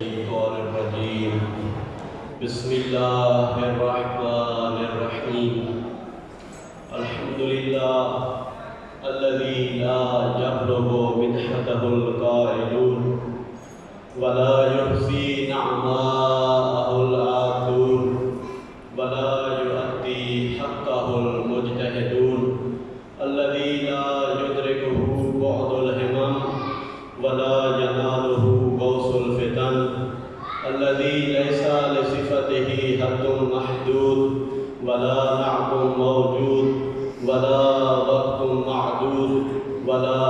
الشيطان الرجيم بسم الله الرحمن الرحيم الحمد لله الذي لا يبلغ مدحته القائلون ولا يحصي نعماءه الآتون ولا يؤدي حقه المجتهدون الذي لا يدركه بعد الهمم ولا يناله غوص الفتن الذي ليس لصفته حد محدود ولا نعت موجود ولا وقت معدود ولا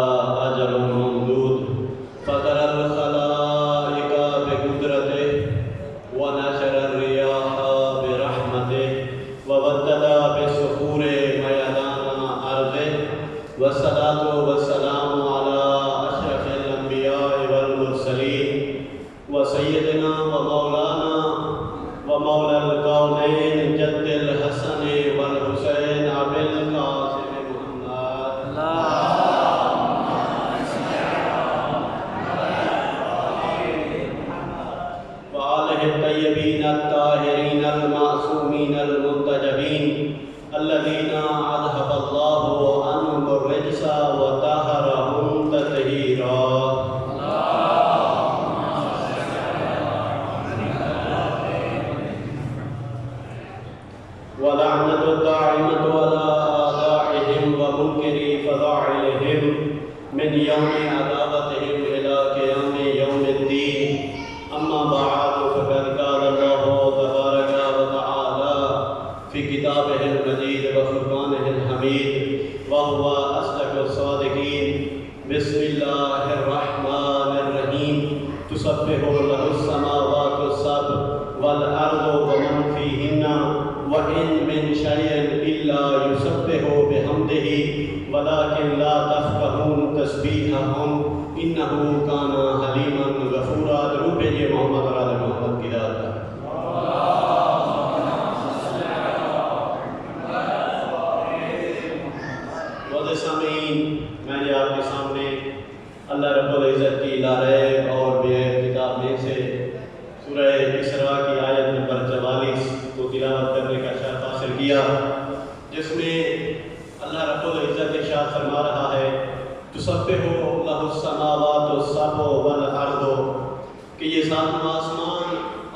أجل ممدود فطر الخلائق بقدرته ونشر الرياح برحمته وبدد بالصخور ميدان أرضه والصلاة والسلام على أشرف الأنبياء والمرسلين وسيدنا ومولانا ومولى الكونين جد الحسن والحسين أبي القاسم محمد وآله الطيبين الطاهرين المعصومين المنتجبين الذين أذهب الله عنهم الرجس وطهرهم تطهيرا ولعنة الداعمة على أعدائهم ومنكري فضائلهم من يوم عذابتهم إلى قيام يوم الدين أما بعد فقد قال الله تبارك وتعالى في كتابه المجيد وفرقانه الحميد وهو أصدق الصادقين بسم الله الرحمن الرحيم تسبح له السماوات السبع والأرض ومن فيهن وإن من شيء إلا يسبح بحمده ولكن لا تفقهون تسبيحهم إنه كان حليما غفورا درود بھیجیے محمد اور آل محمد کی ذات پر۔ معزز سامعین، میں نے آپ کے سامنے اللہ رب العزت کی لا ریب اور بے عیب کتاب میں سے سورہ اسراء کی آیت نمبر 44 کو تلاوت کرنے کا شرف حاصل کیا، جس میں اللہ رب العزت ارشاد فرما رہا ہے تسبح لہ السماوات السبع والارض، کہ یہ ساتوں آسمان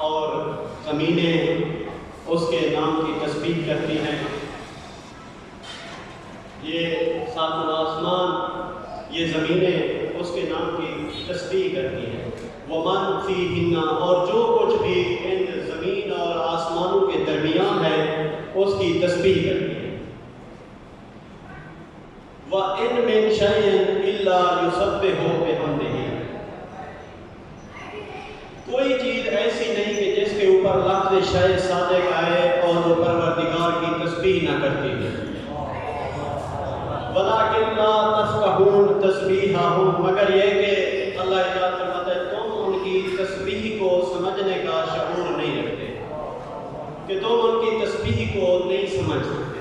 اور زمینیں اس کے نام کی تسبیح کرتی ہیں۔ یہ ساتوں آسمان، یہ زمینیں اس کے نام کی تسبیح کرتی ہیں۔ وَمَن فِيهِنَّ، اور جو کچھ بھی ان زمین اور آسمانوں کے درمیان ہے اس کی تسبیح کرتی ہیں۔ وَإِن مِّن شَيْءٍ إِلَّا يُسَبِّحُ بِحَمْدِهِ، کوئی چیز ایسی نہیں کہ جس کے اوپر لفظ شے صادق آئے اور وہ پروردگار کی تسبیح نہ کرتی ہے۔ وَلَٰكِن لَا تَفْقَهُونَ تَسْبِيحَهُمْ، مگر یہ کہ اللہ ارشاد فرماتا ہے تم ان کی تسبیح کو سمجھنے کا شعور نہیں رکھتے، کہ تم ان کی تسبیح کو نہیں سمجھ سکتے۔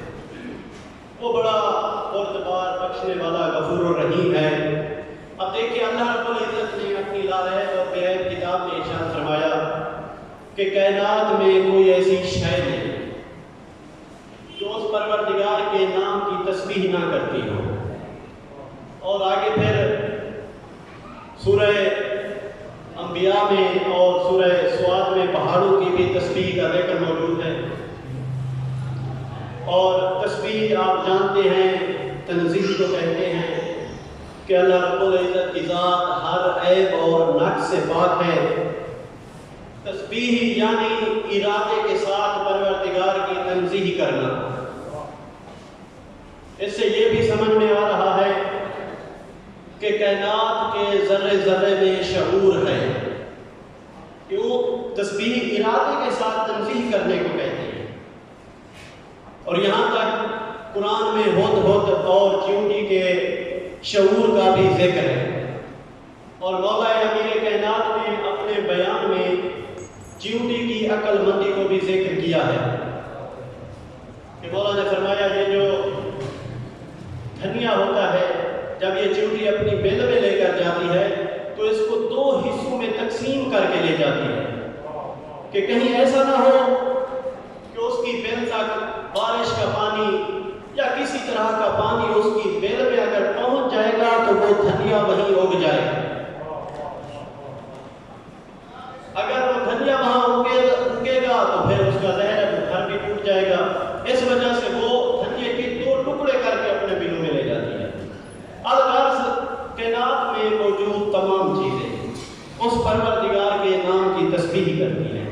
وہ بڑا پردگار، بخشنے والا، غفور الرحیم ہے۔ اب دیکھیں اللہ رب العزت نے اپنی لا ریب اور بے عیب کتاب میں ارشاد فرمایا کہ کائنات میں کوئی ایسی شے نہیں جو اس پروردگار کے نام کی تسبیح نہ کرتی ہو۔ اور آگے پھر سورہ انبیاء میں اور سورہ سواد میں پہاڑوں کی بھی تسبیح کا ذکر موجود ہے۔ اور تسبیح آپ جانتے ہیں تنزیہ کو کہتے ہیں کہ اللہ رب العزت کی ذات ہر عیب اور نقص سے پاک ہے۔ تسبیح یعنی ارادے کے ساتھ پروردگار کی تنزیہ کرنا۔ اس سے یہ بھی سمجھ میں آ رہا ہے کہ کائنات کے ذرے ذرے میں شعور ہے، کیوں تسبیح ارادے کے ساتھ تنزیہ کرنے کو کہتے ہیں۔ اور یہاں تک قرآن میں ہدہد اور چیونٹی کے شعور کا بھی ذکر ہے، اور مولا امیر کائنات نے اپنے بیان میں چیونٹی کی عقل مندی کو بھی ذکر کیا ہے کہ مولا نے فرمایا یہ جو دھنیا ہوتا ہے جب یہ چیونٹی اپنی بل میں لے کر جاتی ہے تو اس کو دو حصوں میں تقسیم کر کے لے جاتی ہے کہ کہیں ایسا نہ ہو کہ اس کی بل تک بارش کا پانی یا کسی طرح کا پانی اس کی بل میں اگر پہنچ جائے گا تو وہ دھنیا وہیں اگ جائے گا. اگر وہ دھنیا وہاں اگے گا تو پھر اس کا زہر گھر بھی ٹوٹ جائے گا. اس وجہ سے وہ دھنیے کے 2 ٹکڑے کر کے اپنے بلوں میں لے جاتی ہے. الغرض کائنات میں موجود تمام چیزیں اس پروردگار کے نام کی تسبیح کرتی ہیں.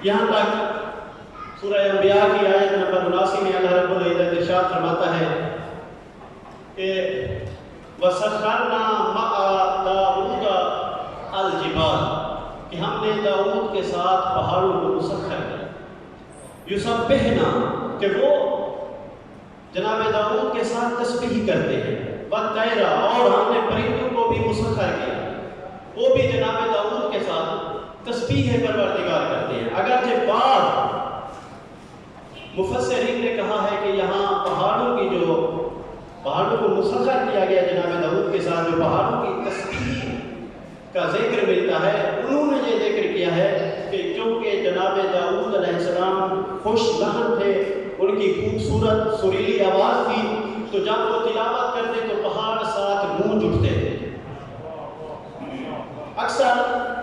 یہاں تک سورہ انبیاء کی آیت نمبر 79 میں اللہ رب العزت ارشاد فرماتا ہے کہ وَسَخَّرْنَا مَعَ دَاوُودَ الْجِبَالَ کہ ہم نے داؤد کے ساتھ پہاڑوں کو مسخر کیا. یسبحنا کہ وہ جناب داؤد کے ساتھ تسبیح کرتے ہیں. وَالطَّیرَ اور ہم نے پرندوں کو بھی مسخر کیا، وہ بھی جناب داؤد کے ساتھ تسبیح پروردگار کرتے ہیں. اگرچہ بعض مفسرین نے کہا ہے کہ یہاں پہاڑوں کو مسخر کیا گیا جناب داؤد کے ساتھ، جو پہاڑوں کی تسبیح کا ذکر ملتا ہے انہوں نے یہ ذکر کیا ہے کہ چونکہ جناب داؤد علیہ السلام خوش لحن تھے، ان کی خوبصورت سریلی آواز تھی، تو جب وہ تلاوت کرتے تو پہاڑ ساتھ گونج اٹھتے تھے. اکثر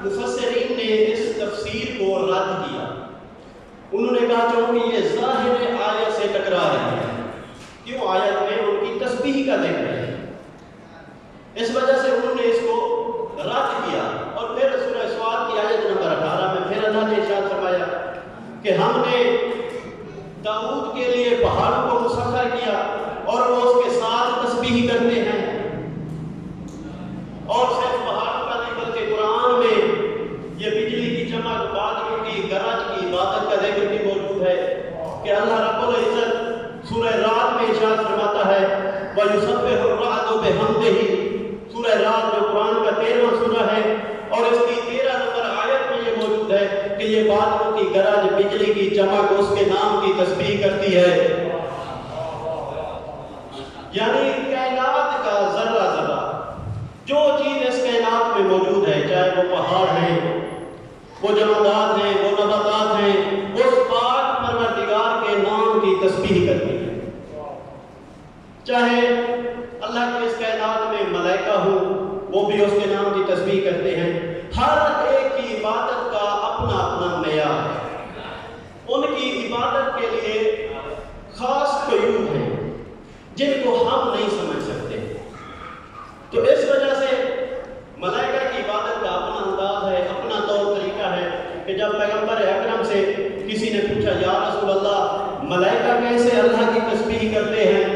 مفسرین نے اس تفسیر کو رد کیا. انہوں نے کہا چونکہ یہ ظاہر آیت سے ٹکرا رہی ہے، کیوں آیت میں ان کی تسبیح کا ذکر ہے، اس وجہ سے انہوں نے اس کو رد کیا. اور پھر سورہ سواد کی آیت نمبر 18 میں پھر اللہ نے ارشاد فرمایا کہ ہم نے داؤد کے لیے پہاڑوں کو مسخر کیا اور وہ اس کے ساتھ تسبیح کرتے ہیں. اور صرف پہاڑوں کا نہیں بلکہ قرآن میں یہ بجلی کی چمک، بادلوں کی گرج کی عبادت کا ذکر بھی موجود ہے کہ اللہ رب العزت سورہ رعد میں ارشاد فرماتا ہے وَيُسَبِّحُ الرَّعْدُ بِحَمْدِهِ. سورہ رعد جو قرآن کا 13واں سورہ ہے اور اس کی 13 نمبر آیت میں یہ موجود ہے کہ یہ بادلوں کی گرج، بجلی کی چمک اس کے نام کی تسبیح کرتی ہے. یعنی کائنات کا ذرہ ذرہ جو چیز اس کائنات میں موجود ہے، چاہے وہ پہاڑ ہیں، وہ جمادات ہیں، وہ نباتات ہیں، اس پاک پروردگار کے نام کی تسبیح کرتی ہے. چاہے اللہ کے اس کائنات میں ملائکہ ہوں، وہ بھی اس کے نام کی تسبیح کرتے ہیں. ہر ایک کی عبادت کا اپنا اپنا معیار ہے. ان کی عبادت کے لیے خاص قیود ہیں جن کو ہم نہیں سمجھ سکتے. تو اس وجہ سے ملائکہ کی عبادت کا اپنا انداز ہے، اپنا طور طریقہ ہے کہ جب پیغمبر اکرم سے کسی نے پوچھا یا رسول اللہ ملائکہ کیسے اللہ کی تسبیح کرتے ہیں،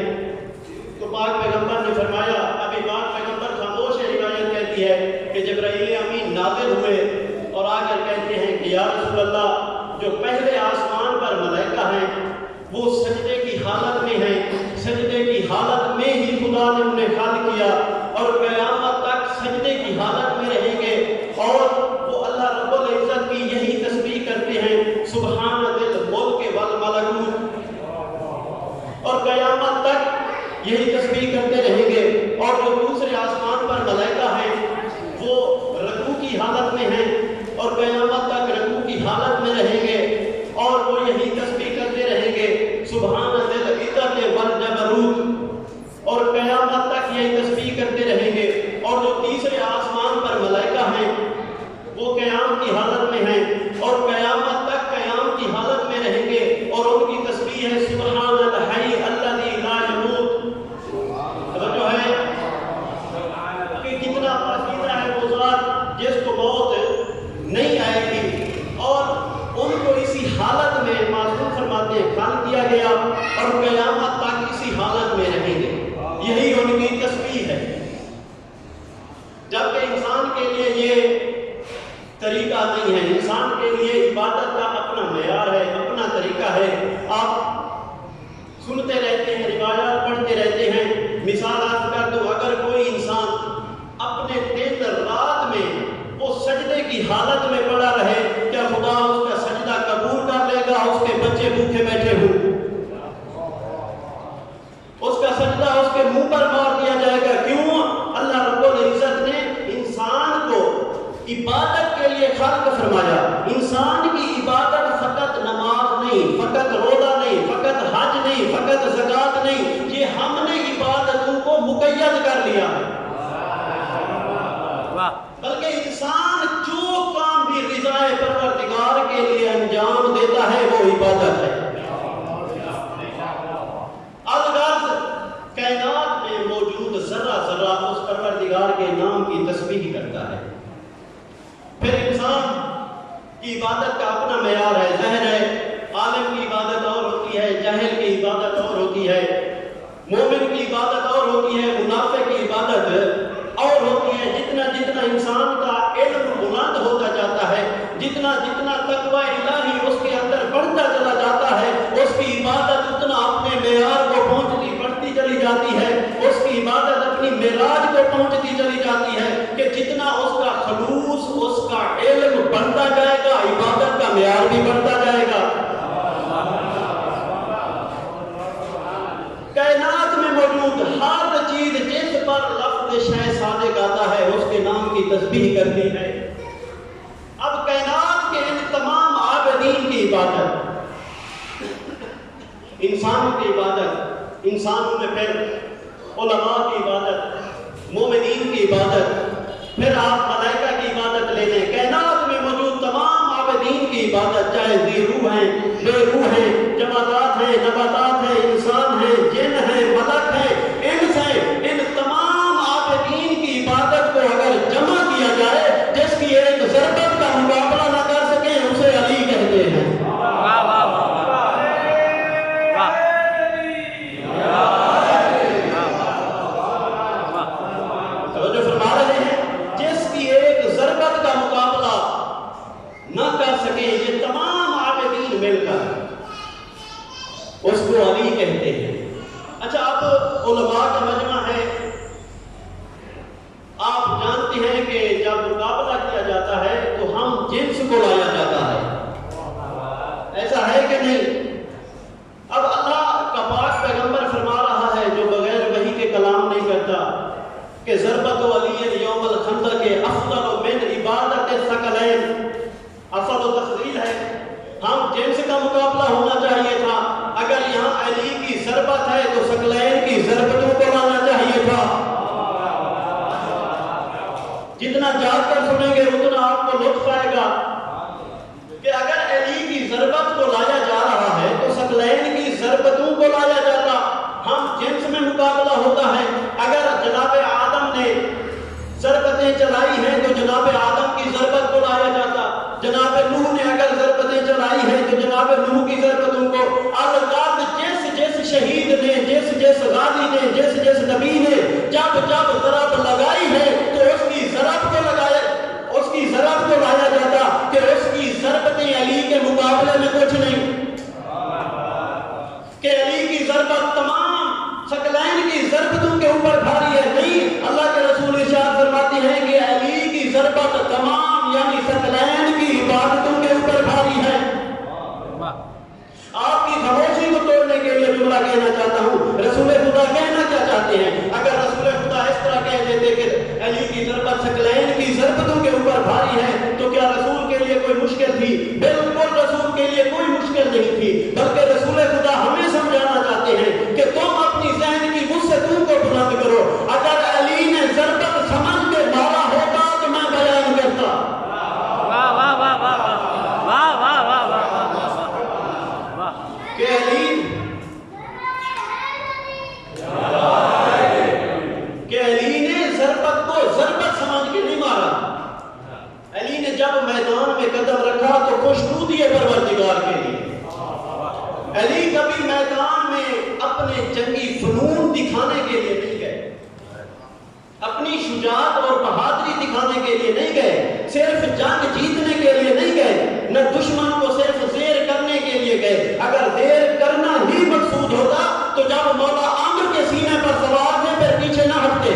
تو پاک پیغمبر نے فرمایا، ابھی پاک پیغمبر خاموش ہے، روایت کہتی ہے کہ جبرائیل امین نازل ہوئے اور آ کر کہتے ہیں کہ یا رسول اللہ جو پہلے آسمان پر ملائکہ ہیں وہ سجدے کی حالت میں ہیں، سجدے کی حالت میں ہی خدا نے انہیں خلق کیا اور قیامت تک سجدے کی حالت میں رہیں گے اور وہ اللہ رب العزت کی یہی تسبیح کرتے ہیں سبحان ذی الملک والملکوت، اور قیامت تک یہی تسبیح کرتے رہیں گے. اور جو دوسرے آسمان پر ملائکہ ہیں وہ رکوع کی حالت میں ہیں اور قیامت تک رکوع کی حالت میں رہیں گے اور وہ یہی تسبیح کرتے رہیں گے سبحان ذی العزت والجبروت، اور قیامت تک یہی تسبیح کرتے رہیں گے. اور جو تیسرے آسمان پر ملائکہ ہیں وہ قیام کی حالت میں ہیں اور قیامت تک قیام کی حالت میں رہیں گے اور ان کی تسبیح ہے سبحان الحی الذی لا یموت. جو ہے کہ کتنا پاکیزہ ہے وہ ذات جس کو موت نہیں آئے گی، اور ان کو اسی حالت میں معصوم فرماتے ہیں خلق کیا گیا اور قیامت تک اسی حالت میں رہیں گے. یہی ان کی تسبیح ہے. جبکہ انسان کے لیے یہ طریقہ نہیں ہے، انسان کے لیے عبادت کا اپنا معیار ہے، اپنا طریقہ ہے. آپ سنتے رہتے ہیں، روایات پڑھتے رہتے ہیں. مثال آپ کر دو، اگر کوئی انسان اپنے دن رات میں وہ سجدے کی حالت میں پڑا رہے، کیا خدا اس کا سجدہ قبول کر لے گا؟ اس کے بچے بھوکے بیٹھے ہوں، اس کا سجدہ اس کے منہ پر مار دیا جائے گا. کیوں؟ اللہ رب العزت نے انسان کو عبادت فرمایا. انسان کی عبادت فقط نماز نہیں، فقط روزہ نہیں، فقط حج نہیں، فقط زکوٰۃ نہیں، یہ ہم نے عبادتوں کو مقید کر لیا ہے. بلکہ انسان جو کام بھی رضائے پروردگار کے لیے انجام دیتا ہے وہ عبادت ہے. الغرض کائنات میں موجود ذرہ ذرہ اس پروردگار کے نام کی تسبیح کرتا ہے. پھر انسان کی عبادت کا اپنا معیار ہے. ظاہر ہے عالم کی عبادت اور ہوتی ہے، جاہل کی عبادت اور ہوتی ہے، مومن کی عبادت اور ہوتی ہے، منافق کی عبادت اور ہوتی ہے. جتنا جتنا انسان کا علم بلند ہوتا جاتا ہے، جتنا جتنا تقوی الہی اس کے اندر بڑھتا چلا جاتا ہے، اس کی عبادت اتنا اپنے معیار کو بڑھتی چلی جاتی ہے. اس کی عبادت اپنی معراج کو پہنچتی چلی جاتی ہے کہ جتنا اس کا خلوص، اس کا علم بڑھتا جائے گا، عبادت کا معیار بھی بڑھتا جائے گا. کائنات میں موجود ہر چیز جس پر لفظ شے صادق آتا ہے اس کے نام کی تسبیح کرتی ہے. اب کائنات کے ان تمام عابدین کی عبادت، انسانوں کی عبادت، انسانوں میں پھر علماء کی عبادت، مومنین کی عبادت، پھر آپ ملائکہ کی عبادت لے لیں. کائنات میں موجود تمام عابدین کی عبادت، چاہے ذی روح ہیں، بے روح ہیں، جمادات ہیں، نباتات ہیں، انسان ہیں، جن ہیں، ملک ہیں، انس ہیں، ان تمام عابدین کی عبادت کو اگر جمع کیا جائے، جس کی ایک ضربت کا مقابلہ نہ کر سکیں، اسے علی کہتے ہیں. اس کو علی کہتے ہیں. اچھا اب علماء کا مجمع ہے. آپ جانتے ہیں کہ جب مقابلہ کیا جاتا ہے تو ہم جنس کو لایا جاتا ہے، ایسا ہے کہ نہیں؟ اب اللہ کا پاک پیغمبر فرما رہا ہے جو بغیر وحی کے کلام نہیں کرتا کہ ضربت علی یوم الخندق افضل من عبادت الثقلین. اصل و تفضیل ہے، ہم جنس کا مقابلہ ہونا چاہیے تھا. اگر یہاں علی کی ضربت ہے تو ثقلین کی ضربتوں کو لانا چاہیے تھا. جتنا جا کر سنیں گے اتنا آپ کو لطف آئے گا کہ اگر علی کی ضربت کو لایا جا رہا ہے تو ثقلین کی ضربتوں کو لایا جاتا. ہم جنس میں مقابلہ ہوتا ہے. اگر جناب آدم نے ضربتیں چلائی ہیں تو جناب آدم کی ضربت کو لایا جاتا. جناب نوح نے اگر ضربتیں چلائی ہیں تو جناب نوح کی ضربتوں کو. الغرض جس شہید نے، جس غازی نے، جس نبی نے جب ضرب لگائی ہے تو اس کی ضرب کو لایا جاتا کہ اس کی ضربتیں علی کے مقابلے میں کچھ نہیں، کہ علی کی ضربت تمام ثقلین کی ضربتوں کے اوپر بھاری ہے. نہیں، اللہ کے رسول ارشاد فرماتے ہیں کہ علی کی ضربت تمام یعنی ثقلین کی عبادتوں کے اوپر بھاری ہے. آپ کی خاموشی کو توڑنے کے لیے جملہ کہنا چاہتا ہوں. رسول خدا کہنا کیا چاہتے ہیں؟ اگر رسول خدا اس طرح کہہ دیتے کہ علی کی ضربت ثقلین کی ضربتوں کے اوپر بھاری ہے تو کیا رسول کے لیے کوئی مشکل تھی؟ بالکل رسول کے لیے کوئی مشکل نہیں تھی، بلکہ رسول خدا ہمیں سمجھانا چاہتے ہیں کہ تم اپنی ذہن کی وسعتوں کو بلند کرو. اگر علی نے ضربت سمجھ کے مارا ہوتا تو میں بیان کرتا. کہ علی نے ضربت کو ضربت سمجھ کے نہیں مارا. علی نے جب میدان میں قدم رکھا تو خوشنودی پروردگار کے لیے. علی کبھی میدان میں اپنے جنگی فنون دکھانے کے لیے نہیں گئے، اپنی شجاعت اور بہادری دکھانے کے لیے نہیں گئے، صرف جنگ جیتنے کے لیے نہیں گئے، نہ دشمن کو صرف زیر کرنے کے لیے گئے. اگر زیر کرنا ہی مقصود ہوتا تو جب مولا عمرو کے سینے پر سوار تھے پھر پیچھے نہ ہٹتے.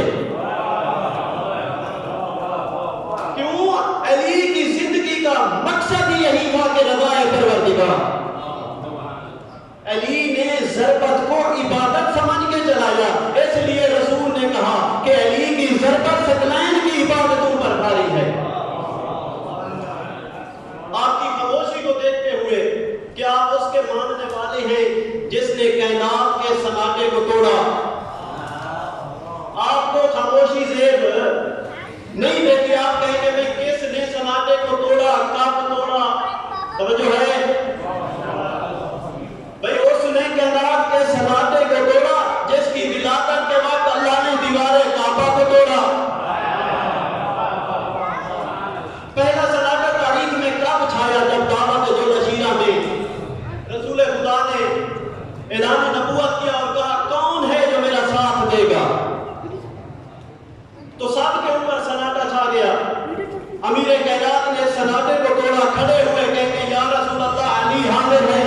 کیوں؟ علی کی زندگی کا مقصد ہی یہی تھا کہ رضائے پروردگار. علی نے ضربت کو عبادت سمجھ کے چلایا، اس لیے رسول نے کہا کہ علی کی ضربت ثقلین کی عبادتوں پر بھاری ہے. دیکھتے ہوئے کہ آپ اس کے ماننے والے ہیں جس نے کائنات کے سناٹے کو توڑا. آپ کو خاموشی زیب نہیں دیتی. آپ کہیں گے بھئی کس نے سناٹے کو توڑا, کب توڑا؟ توجہ ہے بھئی اس نے کائنات کے سناٹے کو توڑا جس کی ولادت کے وقت اللہ نے دیوار کعبہ کو توڑا. پہلا سناٹا تاریخ میں کب چھایا؟ جب دعوت جو نشیرہ میں رسول خدا نے اعلان نبوت کیا اور کہا کون ہے جو میرا ساتھ دے گا؟ تو سب کے اوپر سناٹا چھا گیا. امیر کائنات نے سناٹے کو توڑا, کھڑے ہوئے کہتے یا رسول اللہ علی حاضر ہے.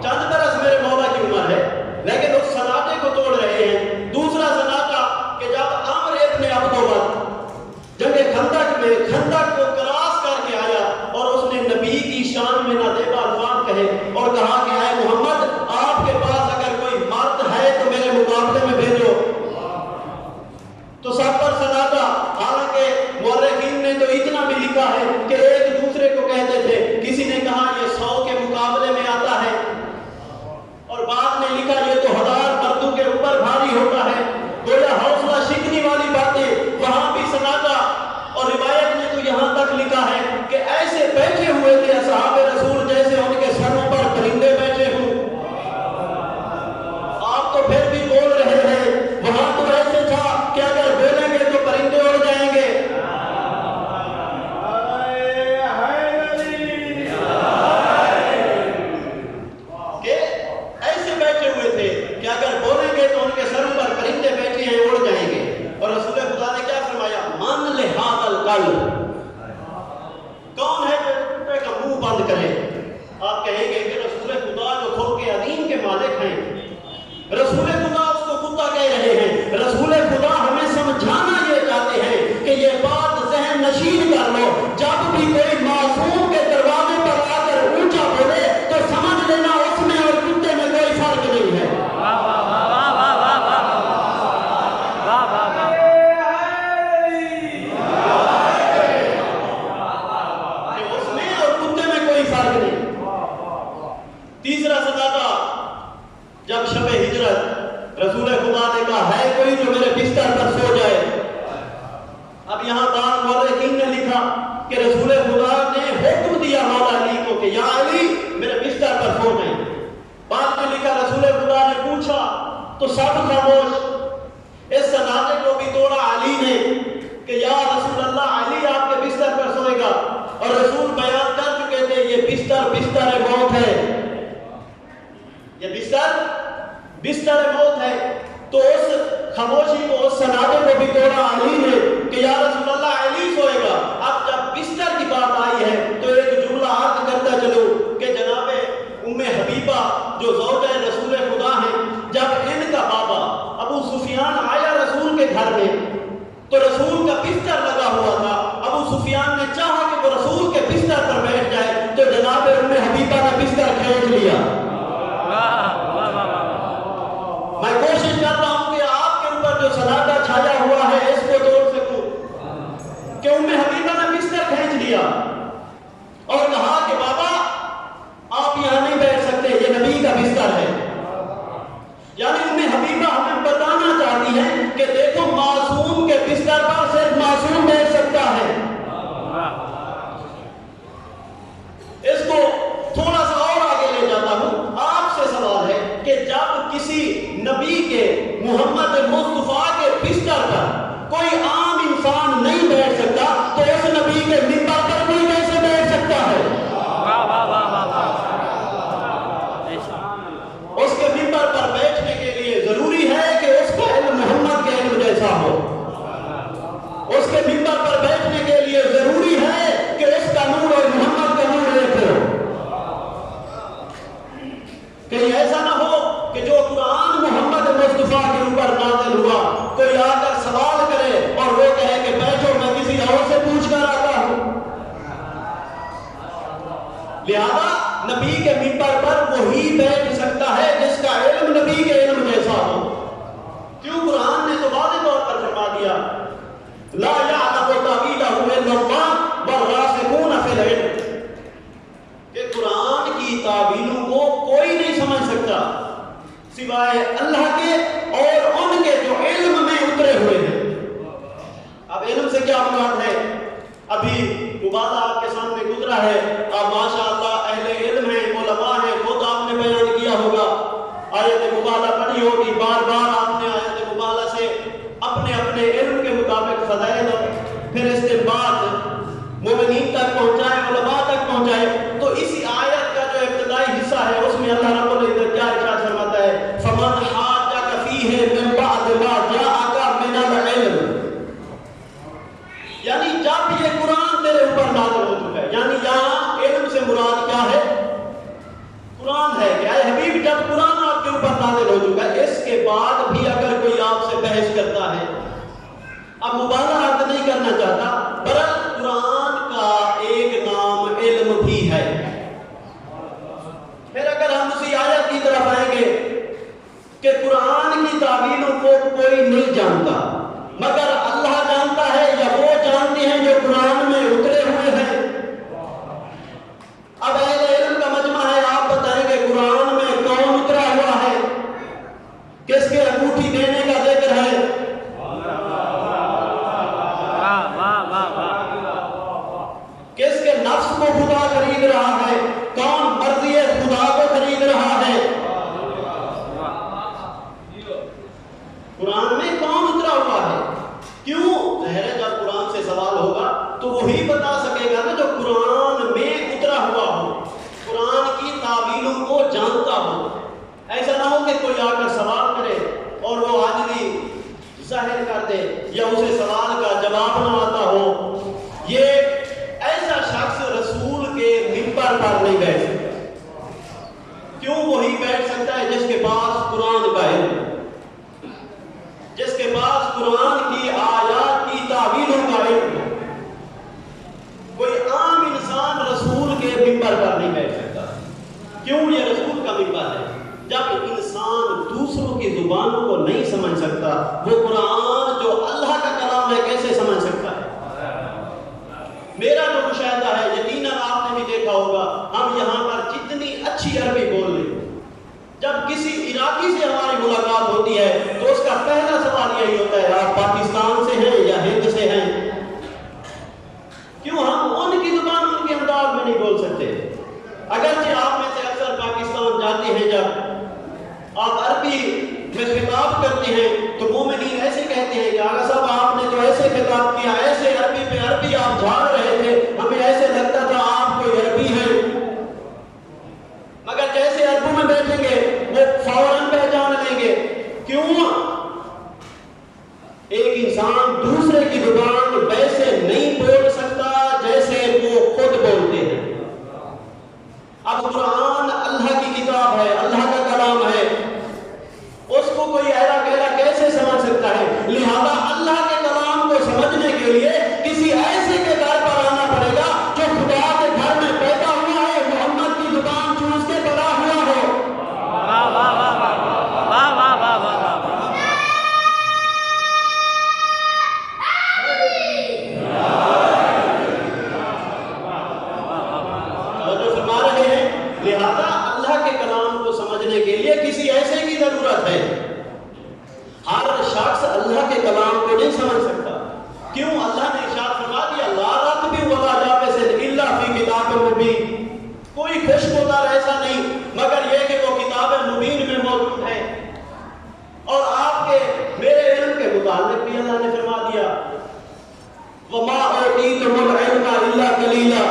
چند برس میرے مولا کی عمر ہے لیکن اس سناٹے کو توڑ رہے ہیں. دوسرا سناٹا کہ جب عمر ابن عبدوبت جنگ خندق میں خندق کو کراس کر کے آیا اور اس نے نبی کی شان میں نادیبہ الفاظ کہے اور کہا کہ اے محمد آپ کے پاس اگر کوئی مرد ہے تو میرے مقابلے میں بھیجو, تو سب پر سناٹا. حالانکہ مورخین نے تو اتنا بھی لکھا ہے کہ ایک دوسرے کو کہتے تھے. کسی نے کہا یہ 100 کے مقابلے میں آتا ہے اور بعد نے لکھا یہ تو 1000 مردوں کے اوپر بھاری ہوتا ہے. گویا حوصلہ شکنی والی باتیں. وہاں بھی سناٹا اور روایت نے تو یہاں تک لکھا ہے کہ ایسے بیٹھے ہوئے تھے اصحاب رسول جیسے ان کے سروں پر پرندے بیٹھے ہوں. آپ تو پھر بھی بول رہے ہیں. وہاں تو ایسے تھا کہ اگر بولیں گے تو پرندے اڑ جائیں گے. کہ ایسے بیٹھے ہوئے تھے کہ اگر بولیں گے تو ان کے سروں پر پرندے بیٹھے ہیں, اڑ جائیں گے. اور رسول خدا نے کیا فرمایا؟ من لہذا القلب, کون ہے جو کتے کا منہ بند کرے؟ آپ کہیں گے کہ رسول خدا جو خلق عظیم کے مالک ہیں, رسول خدا اس کو کتا کہہ رہے ہیں. رسول خدا ہمیں سمجھانا یہ چاہتے ہیں کہ یہ بات ذہن نشین کر لو. جب بھی کوئی معصوم کے دروازے پر آ کر اونچا بولے تو سمجھ لینا اس میں اور کتے میں کوئی فرق نہیں ہے. تیسرا سناٹا جب شب ہجرت رسول خدا نے کہا ہے کوئی جو میرے بستر پر سو جائے. اب یہاں بعض مورخین نے لکھا کہ رسول خدا نے حکم دیا مولا علی کو کہ یا علی میرے بستر پر سو جائیں. بعد میں لکھا رسول خدا نے پوچھا تو سب خاموش. اس سناٹے کو بھی توڑا علی نے کہ یا رسول اللہ علی آپ کے بستر پر سوئے گا. اور رسول بیان کر چکے تھے یہ بستر موت ہے, یہ بستر موت ہے. تو اس خاموشی کو, اس سناٹے کو بھی توڑا علی نے کہ یا رسول اللہ علی سوئے گا. اب جب بستر کی بات آئی ہے تو ایک جملہ عرض کرتا چلو کہ جناب ام حبیبہ جو زوجہ رسول خدا ہیں, جب ان کا بابا ابو سفیان آیا رسول کے گھر میں تو رسول کا بستر لگا ہوا تھا. ابو سفیان نے چاہا کہ وہ رسول کے بستر پر بیٹھ جائے تو جناب ام حبیبہ نے بستر کھینچ لیا. میں کوشش کر رہا ہوں کہ آپ کے اوپر جو سناٹا چھایا ہوا ہے اس کو توڑ سکوں. کہ ام حبیبہ نے بستر کھینچ لیا اور کہا کہ بابا آپ یہاں نہیں بیٹھ سکتے, یہ نبی کا بستر ہے. یعنی ام حبیبہ ہمیں بتانا چاہتی ہے کہ دیکھو معصوم کے بستر پر صرف معصوم بیٹھ سکتا ہے. اس کو تھوڑا سا اور آگے لے جاتا ہوں. آپ سے سوال ہے کہ جب کسی نبی کے محمد مصطفیٰ کے بستر پر کوئی عام انسان نہیں بیٹھ سکتا تو اس نبی کے منبر پر کوئی کیسے بیٹھ سکتا ہے؟ اس کے منبر پر بیٹھنے کے لیے ضروری ہے کہ اس کا علم محمد کے علم جیسا ہو. اس کے منبر پر بیٹھنے کے لیے ضروری ہے کہ اس کا نور اور محمد کا نور ایک ہو. کہیں ایسا نہ ہو کہ جو قرآن محمد مصطفیٰ کے اوپر نازل ہوا کوئی آ کر سوال کرے اور وہ کہے کہ بیٹھو میں کسی اور سے پوچھ کر آتا ہوں. لہذا نبی کے منبر پر وہی بیٹھ سکتا ہے جس کا علم نبی کے علم جیسا ہو. کیوں؟ قرآن نے تو واضح طور پر فرما دیا لا يعلم تأويله إلا الله والراسخون في العلم. جاتا ہے. اب ماشاء اللہ اہل علم ہیں، علماء ہیں، خود آپ نے بیان کیا ہوگا، آیت مبالغہ پڑھی ہوگی، بار بار آپ نے آیت مبالغہ سے اپنے اپنے علم کے مطابق فضائل اور پھر استنباط مومنین تک پہنچائے، علماء تک پہنچائے. تو اسی آیت کا جو ابتدائی حصہ ہے اس میں اللہ رب العزت کیا ارشاد فرماتا ہے؟ فمن حاجک فیہ من بعد ما جاءک من العلم. یعنی جب یہ قرآن تیرے اوپر نازل ہو چکا ہے، یعنی یہاں علم سے مراد کیا ہے؟ قرآن ہے. کہ اے حبیب جب قرآن آپ کے اوپر نازل ہو چکا ہے، اس کے بعد بھی اگر کوئی آپ سے بحث کرتا ہے، اب مبالغہ نہیں کرنا چاہتا، برحال قرآن کا ایک نام علم بھی ہے. پھر اگر ہم اسی آیت کی طرف آئیں گے کہ قرآن کی تعبیروں کو کوئی نہیں جانتا مگر اللہ جانتا ہے، یا وہ جانتے ہیں جو قرآن میں اترے ہوئے ہیں. اب اہل علم کا مجمع ہے، آپ بتائیں کہ قرآن میں کون اترا ہوا ہے؟ کس کے انگوٹھی دینے کا ذکر ہے؟ کس کے نفس کو خدا خرید رہا ہے؟ کون مرضی خدا کو خرید رہا ہے؟ قرآن میں کون اترا ہوا ہے؟ کیوں؟ ظاہر ہے جب قرآن سے سوال ہوگا تو وہی بتا سکے گا نا جو قرآن میں اترا ہوا ہو، قرآن کی تعبیروں کو جانتا ہو. ایسا نہ ہو کہ کوئی آ کر سوال کرے اور وہ عاجزی ظاہر کر دے یا اسے سوال کا جواب نہ آتا ہو. یہ ایسا شخص رسول کے منبر پر نہیں بیٹھ سکتا. کیوں وہی بیٹھ سکتا ہے جس کے پاس قرآن کا علم، جس کے پاس قرآن کی آیات کی تعبیروں کا علم. کوئی عام انسان رسول کے منبر پر نہیں بیٹھ سکتا. کیوں؟ یہ رسول کا منبر ہے. جب انسان دوسروں کی زبانوں کو نہیں سمجھ سکتا، وہ قرآن جو اللہ کا کلام ہے کیسے سمجھ سکتا ہے؟ میرا جو مشاہدہ ہے، یقیناً آپ نے بھی دیکھا ہوگا، ہم یہاں پر جتنی اچھی عربی بول لیں، جب کسی عراقی سے ہماری ملاقات ہوتی ہے تو اس کا پہلا سوال یہی ہوتا ہے آپ پاکستان سے ہیں یا ہند سے ہیں؟ کیوں ہم ان کی زبان ان کے انداز میں نہیں بول سکتے؟ اگرچہ آپ میں سے اکثر پاکستان جاتے ہیں، جب آپ عربی میں خطاب کرتے ہیں تو مومنین ایسے کہتے ہیں کہ آقا صاحب آپ نے تو ایسے خطاب کیا، ایسے عربی پہ عربی آپ جھاڑ رہے تھے، ہمیں ایسے لگتا تھا آپ کوئی عربی ہیں. مگر جیسے عربوں میں بیٹھیں گے وہ فوراً پہچان لیں گے. کیوں؟ ایک انسان دوسرے کی زبان ویسے نہیں بول سکتا جیسے وہ خود بولتے ہیں. اب قرآن اللہ کی کتاب ہے، اللہ کا کلام ہے، اس کو کوئی ایرا گہرا کیسے سمجھ سکتا ہے؟ لہذا اللہ کے کلام کو سمجھنے کے لیے کسی ایسے کے گھر پر آنا پڑے گا جو خدا کے گھر میں پیدا ہوا ہے، محمد کی زبان چوس کے بڑا ہوا ہو. لہذا اللہ کے کلام کو سمجھنے کے لیے کسی ایسے کی ضرورت ہے. ہر شخص اللہ کے کلام کو نہیں سمجھ سکتا. کیوں؟ اللہ نے ارشاد فرما دیا لا رطب ولا یابس الا فی کتاب مبین. کوئی خوشگوار ایسا نہیں مگر یہ کہ وہ کتاب مبین میں موجود ہے. اور آپ کے میرے علم کے متعلق بھی اللہ نے فرما دیا وما اوتیتم العلم الا قلیلا،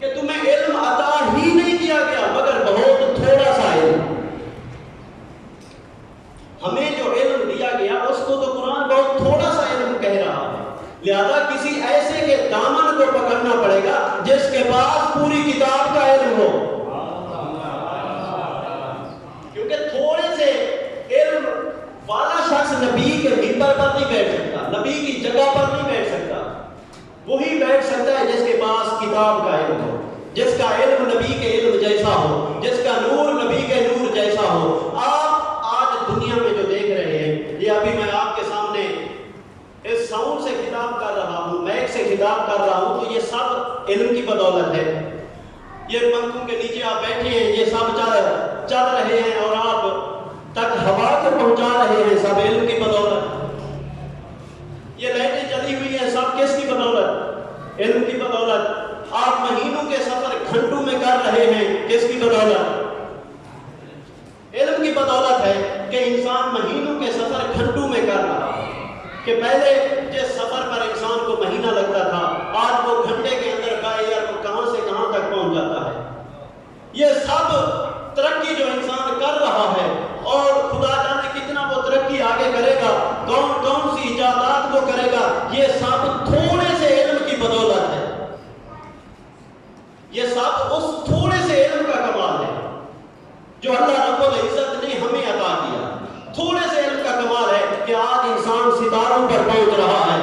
کہ تمہیں علم عطا ہی نہیں کیا گیا مگر بہت تھوڑا سا علم. ہمیں جو علم دیا گیا اس کو تو قرآن بہت تھوڑا سا علم کہہ رہا ہے. لہذا کسی ایسے کے دامن کو پکڑنا پڑے گا جس کے پاس پوری کتاب کا علم ہو. کیونکہ تھوڑے سے علم والا شخص نبی کے منبر پر نہیں بیٹھ سکتا، نبی کی جگہ پر نہیں بیٹھ سکتا. وہی بیٹھ سکتا ہے جس کے پاس کتاب کا علم ہو، جس کا علم نبی کے علم جیسا ہو، جس کا نور نبی کے نور جیسا ہو. آپ آج دنیا میں جو دیکھ رہے ہیں، یہ ابھی میں آپ کے سامنے اس ساؤنڈ سے خطاب کر رہا ہوں، مائک سے خطاب کر رہا ہوں، تو یہ سب علم کی بدولت ہے. یہ پنکھوں کے نیچے آپ بیٹھے ہیں، یہ سب چل رہے ہیں اور آپ تک ہوا کو پہنچا رہے ہیں، سب علم کی بدولت. یہ لائٹیں جلی ہوئی ہیں، سب کس کی بدولت؟ علم کی بدولت. آپ مہینوں کے سفر گھنٹوں میں کر رہے ہیں، کس کی بدولت؟ علم کی بدولت ہے کہ انسان مہینوں کے سفر گھنٹوں میں کر رہا ہے، کہ پہلے جس سفر پر انسان کو مہینہ لگتا تھا آج وہ گھنٹے کے اندر وہ کہاں سے کہاں تک پہنچ جاتا ہے۔ یہ سب ترقی جو انسان کر رہا ہے، اور خدا جانے کتنا وہ ترقی آگے کرے گا، کون کون سی ایجادات وہ کرے گا، یہ سب تھوڑے سے علم کی بدولت ہے۔ یہ سب اس تھوڑے سے علم کا کمال ہے جو اللہ رب العزت نے ہمیں عطا کیا۔ تھوڑے سے علم کا کمال ہے کہ آج انسان ستاروں پر پہنچ رہا ہے۔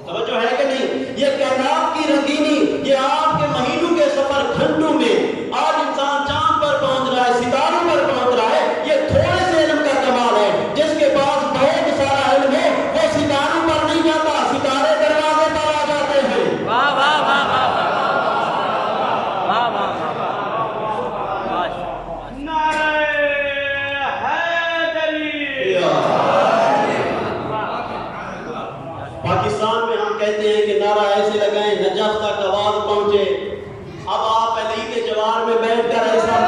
توجہ ہے کہ نہیں؟ یہ کائنات کی رنگینی، یہ آپ کے مہینوں کے سفر گھنٹوں میں، آج انسان چاند پر پہنچ رہا ہے، ستاروں پر پہنچ رہا ہے، یہ تھوڑے سے علم کا کمال ہے۔ جس کے پاس بہت سارا علم ہے وہ ستاروں پر نہیں جاتا، ستارے دروازے پر آ جاتے ہیں۔ واہ واہ واہ واہ پاکستان میں ہم کہتے ہیں کہ نعرہ ایسے لگائیں نجف تک آواز پہنچے۔ اب آپ علی کے جوار میں بیٹھ کر ایسا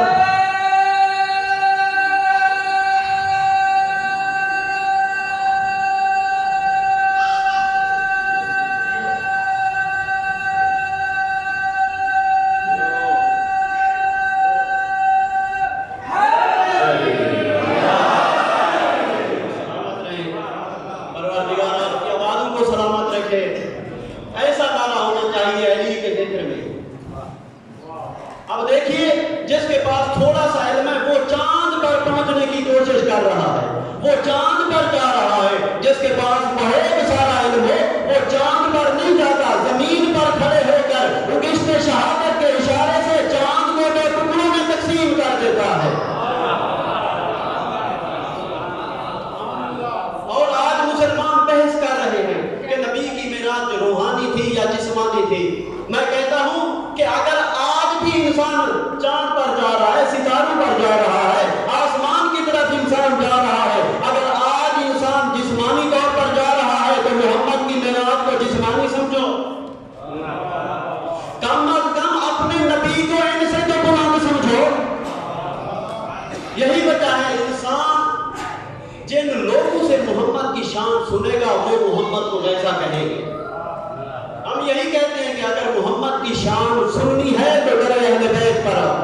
سنے گا وہ محمد کو ویسا کہے گے۔ ہم یہی کہتے ہیں کہ اگر محمد کی شان سننی ہے تو ڈرے اہل بیت پر آؤ۔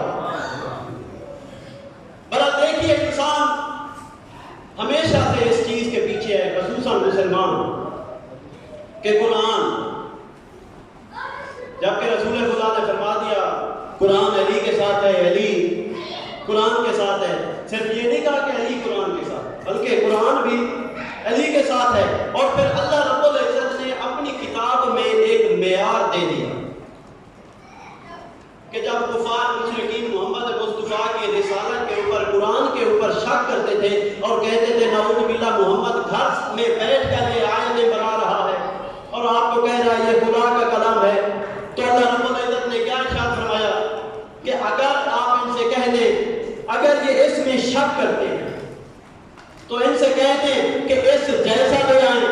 بڑا دیکھیے انسان ہمیشہ سے اس چیز کے پیچھے ہے، خصوصاً مسلمان، کہ قرآن، جبکہ رسول خدا نے فرما دیا قرآن علی کے ساتھ ہے، علی قرآن کے ساتھ ہے، صرف یہ نہیں کہا کہ علی قرآن کے ساتھ، بلکہ قرآن بھی علی کے ساتھ ہے۔ اور پھر اللہ رب العزت نے اپنی کتاب میں ایک معیار دے دیا کہ جب کفار مشرکین محمد مصطفیٰ کی رسالت کے اوپر، قرآن کے اوپر شک کرتے تھے اور کہتے تھے نعوذ باللہ محمد گھر میں بیٹھ کر یہ آیتیں بنا رہا ہے اور آپ کو کہہ رہا ہے یہ خدا کا کلام ہے، تو اللہ رب العزت نے کیا ارشاد فرمایا کہ اگر آپ ان سے کہہ دیں، اگر یہ اس میں شک کرتے ہیں تو ان سے کہہ دیں کہ اس جیسا لے آئیں۔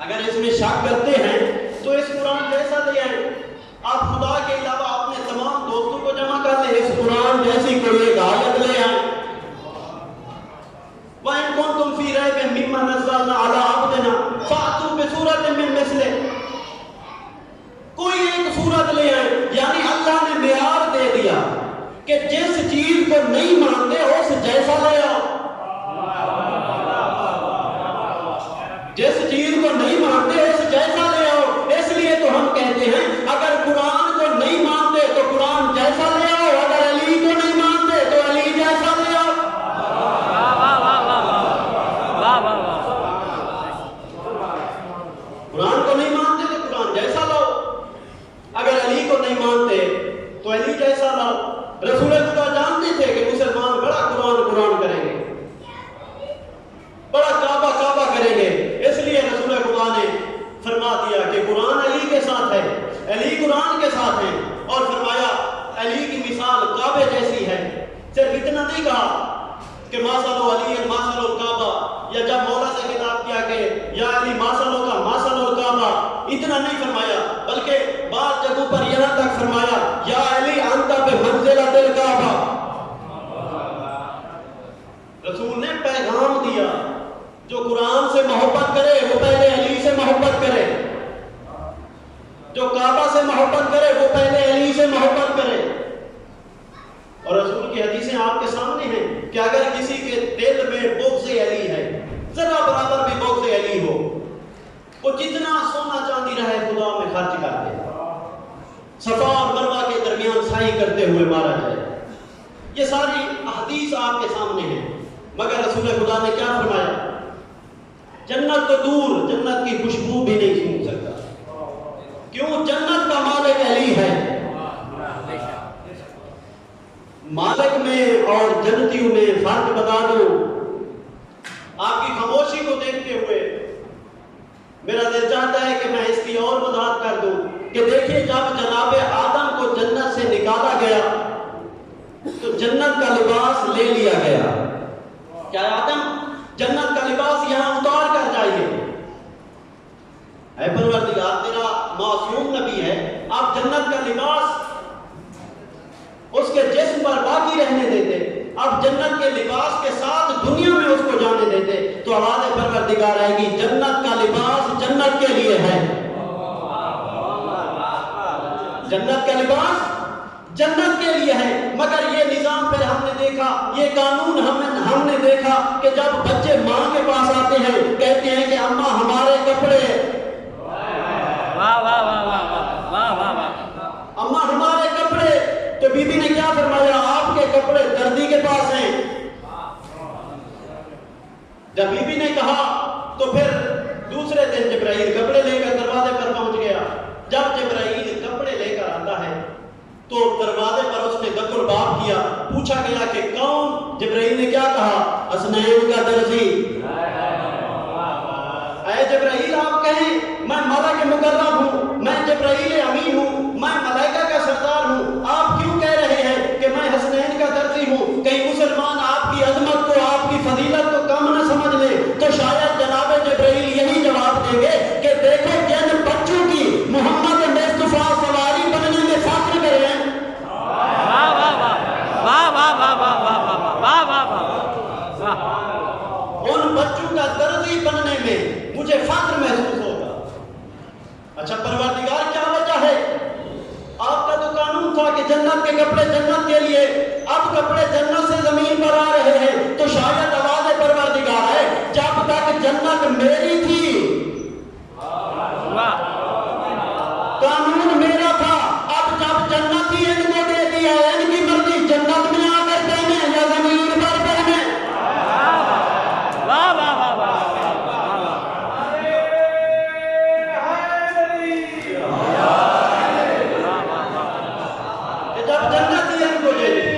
اگر اس میں شک کرتے ہیں تو اس قرآن جیسا لے آئیں۔ آپ خدا کے علاوہ اپنے تمام دوستوں کو جمع کر لیں، اس قرآن جیسی کوئی ایک آیت لے آئیں۔ وَإِن كُنتُمْ فِي رَيْبٍ مِّمَّا نَزَّلْنَا عَلَىٰ عَبْدِنَا فَأْتُوا بِسُورَةٍ مِّن مِّثْلِهِ، کوئی ایک سورت لے آئیں۔ یعنی اللہ نے معیار دے دیا کہ جس چیز کو نہیں مانتے اس جیسا لے آؤ، جس چیز کو نہیں مانتے اس جیسا لے آؤ۔ اس لیے تو ہم کہتے ہیں اگر قرآن کو نہیں مانتے تو قرآن جیسا لے آؤ، اگر علی کو نہیں مانتے تو علی جیسا لے آؤ۔ قرآن کو نہیں مانتے تو قرآن جیسا لاؤ، اگر علی کو نہیں مانتے تو علی جیسا لاؤ۔ رسول خدا جانتے تھے کہ مسلمان بڑا قرآن کریں گے، بڑا کعبہ کریں گے، اس لیے رسول خدا نے فرما دیا کہ قرآن علی کے ساتھ ہے، علی قرآن کے ساتھ ہے، اور فرمایا علی کی مثال کعبے جیسی ہے۔ صرف اتنا نہیں کہا کہ ماسلو علی ماسلو الکعبہ، یا جب مولا سے خطاب کیا کہ یا علی ماسلو کا ماسلو الکعبہ، اتنا نہیں فرمایا، بلکہ بعض جگہوں پر یہاں تک فرمایا یا علی انت بمنزلۃ الکعبہ۔ رسول نے پیغام دیا جو قرآن سے محبت کرے وہ پہلے علی سے محبت کرے، جو کعبہ سے محبت کرے وہ پہلے علی سے محبت کرے۔ اور رسول کی حدیثیں آپ کے سامنے ہیں کہ اگر کسی کے دل میں بغض علی ہے، ذرا برابر بھی بغض علی ہو، وہ جتنا سونا چاندی رہے خدا میں خرچ کر دے، صفا اور مروہ کے درمیان سعی کرتے ہوئے مارا جائے۔ یہ ساری احادیث آپ کے سامنے ہیں، مگر رسول خدا نے کیا فرمایا؟ جنت تو دور، جنت کی خوشبو بھی نہیں سونگ سکتا۔ کیوں؟ جنت کا مالک علی ہے۔ مالک میں اور جنتیوں میں فرق بتا دو۔ آپ کی خاموشی کو دیکھتے ہوئے میرا دل چاہتا ہے کہ میں اس کی اور وضاحت کر دوں کہ دیکھیے جب جناب آدم کو جنت سے نکالا گیا تو جنت کا لباس لے لیا گیا۔ کیا آدم جنت کا لباس یہاں اتار کر جائیے، اے پروردگار تیرا معصوم نبی ہے، آپ جنت کا لباس اس کے جسم پر باقی رہنے دیتے، اب جنت کے لباس کے ساتھ دنیا میں اس کو جانے دیتے، تو آواز پروردگار آئے گی جنت کا لباس جنت کے لیے ہے، جنت کا لباس جنت کے لیے ہے۔ مگر یہ نظام پھر ہم نے دیکھا، یہ قانون ہم نے دیکھا کہ جب بچے ماں کے پاس آتے ہیں کہتے ہیں کہ اماں ہمارے کپڑے، اماں ہمارے کپڑے، تو بی بی نے کیا فرمایا؟ آپ کے کپڑے دردی کے پاس ہیں۔ جب بی بی نے کہا تو پھر دوسرے دن جبرائیل کپڑے لے کر دروازے پر پہنچ گیا۔ جب جبرائیل کپڑے لے کر آتا ہے تو دروازے پر اس نے دق الباب کیا، پوچھا گیا کہ کون؟ جبرائیل نے کیا کہا؟ حسنین کا درزی۔ اے جبرائیل آپ کہیں میں ملک مکرم ہوں، میں جبرائیل امین ہوں، میں ملائکہ کا سردار ہوں، آپ کیوں کہہ رہے ہیں کہ میں حسنین کا درزی ہوں؟ کہیں مسلمان آپ کی عظمت کو، آپ کی فضیلت کو کم نہ سمجھ لیں، تو شاید جناب جبرائیل یہی جواب دیں گے کہ دیکھو جن بچوں کی محمد مصطفیٰ سواری بننے میں فخر کرے ہیں، ان بچوں کا درزی بننے میں مجھے فخر محسوس ہوگا۔ اچھا پروردگار کیا وجہ ہے؟ آپ کا تو قانون تھا کہ جنت کے کپڑے جنت کے لیے، اب کپڑے جنت سے زمین پر آ رہے ہیں، تو شاید آواز پروردگار ہے جب تک جنت میری تھی، قانون میرا تھا، اب جب جنت ہی ان کو دے دیا ہے، ان کی مرضی جنت میں آ کر پہنے یا زمین پر پہنے۔ جب جنت ہی ان کو دے دے۔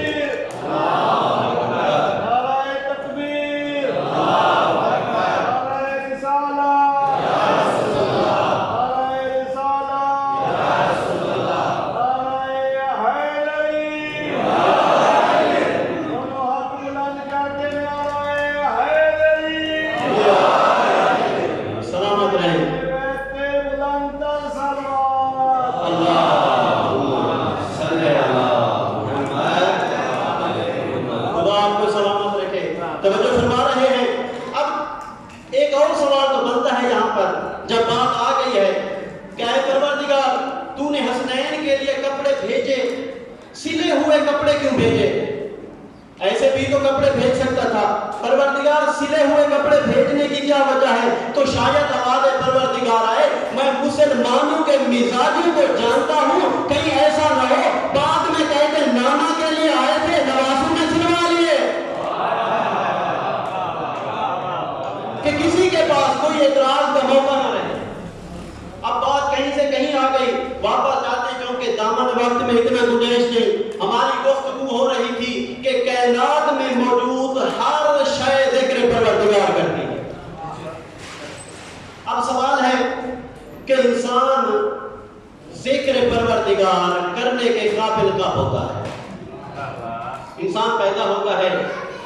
جب بات آ گئی ہے کہ اے پروردگار تو نے حسنین کے لیے کپڑے بھیجے، سلے ہوئے کپڑے کیوں بھیجے؟ ایسے بھی تو کپڑے بھیج سکتا تھا، پروردگار سلے ہوئے کپڑے بھیجنے کی کیا وجہ ہے؟ تو شاید آواز پروردگار آئے میں مسلمانوں کے مزاجوں کو جانتا ہوں، کہیں ایسا نہ ہو بعد میں کہتے نانا کے لیے آئے تھے نوازوں نے سلوا لیے، کہ کسی کے پاس کوئی اعتراض کا موقع نہ رہے۔ اب بات کہیں سے کہیں آ گئی، واپس جاتے کیونکہ دامن وقت میں اتنا گنجائش نہیں، ہماری گفتگو ہو رہی تھی کہ کائنات میں موجود ہر شے ذکر پروردگار کرتی ہے۔ اب سوال ہے کہ انسان ذکر پروردگار کرنے کے قابل کا ہوتا ہے؟ انسان پیدا ہوتا ہے،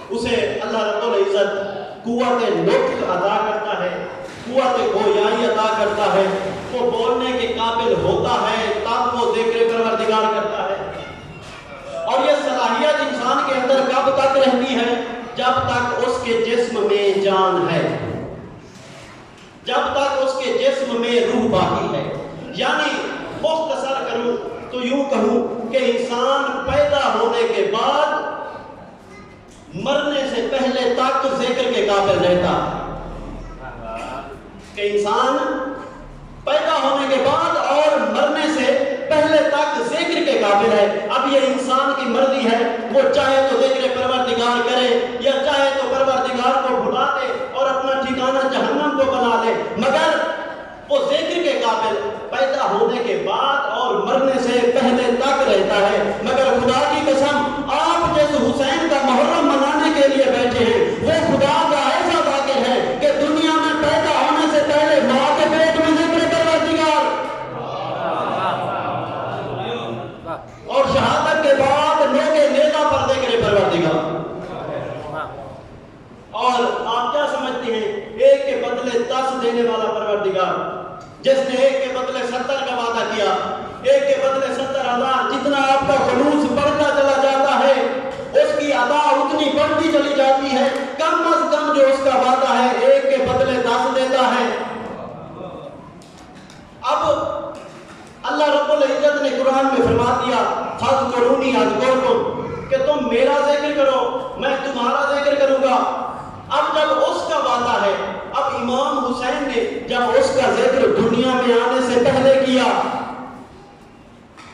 اسے اللہ رب العزت قوت نطق عطا کرتا ہے، قوت گویائی عطا کرتا ہے، وہ بولنے کے قابل ہوتا ہے تب وہ ذکر پروردگار کرتا ہے. اور یہ صلاحیت انسان کے اندر کب تک رہتی ہے؟ جب تک اس کے جسم میں جان ہے، جب تک اس کے جسم میں روح باقی ہے. یعنی مختصر کروں تو یوں کہوں کہ انسان پیدا ہونے کے بعد مرنے سے پہلے تک ذکر کے قابل رہتا ہے. کہ انسان پیدا ہونے کے بعد اور مرنے سے پہلے تک ذکر کے قابل ہے. اب یہ انسان کی مرضی ہے، وہ چاہے تو ذکر پروردگار کرے یا چاہے تو پروردگار کو بھلا دے اور اپنا ٹھکانہ جہنم کو بنا لے، مگر وہ ذکر کے قابل پیدا ہونے کے بعد اور مرنے سے پہلے تک رہتا ہے. مگر خدا کی قسم، آپ جس حسین کا محرم منانے کے لیے بیٹھے ہیں وہ خدا کا ایسا واقع ہے کہ دنیا میں پیدا ہونے سے پہلے ماں کے پیٹ میں ذکر پروردگار اور شہادت کے بعد لوگ نیزہ پر ذکر پروردگار. اور آپ کیا سمجھتے ہیں؟ ایک کے بدلے 10 دینے والا پروردگار، جس نے ایک کے بدلے 70 کا وعدہ کیا، ایک کے بدلے 70,000. جتنا آپ کا خلوص بڑھتا چلا جاتا ہے اس کی عطا اتنی بڑھتی چلی جاتی ہے. کم از کم جو اس کا وعدہ ہے ایک کے بدلے 10 دیتا ہے. اب اللہ رب العزت نے قرآن میں فرما دیا فاذکرونی اذکرکم، کہ تم میرا ذکر کرو میں تمہارا ذکر کروں گا. اب جب اس کا وعدہ ہے، اب امام حسین نے جب اس کا ذکر دنیا میں آنے سے پہلے کیا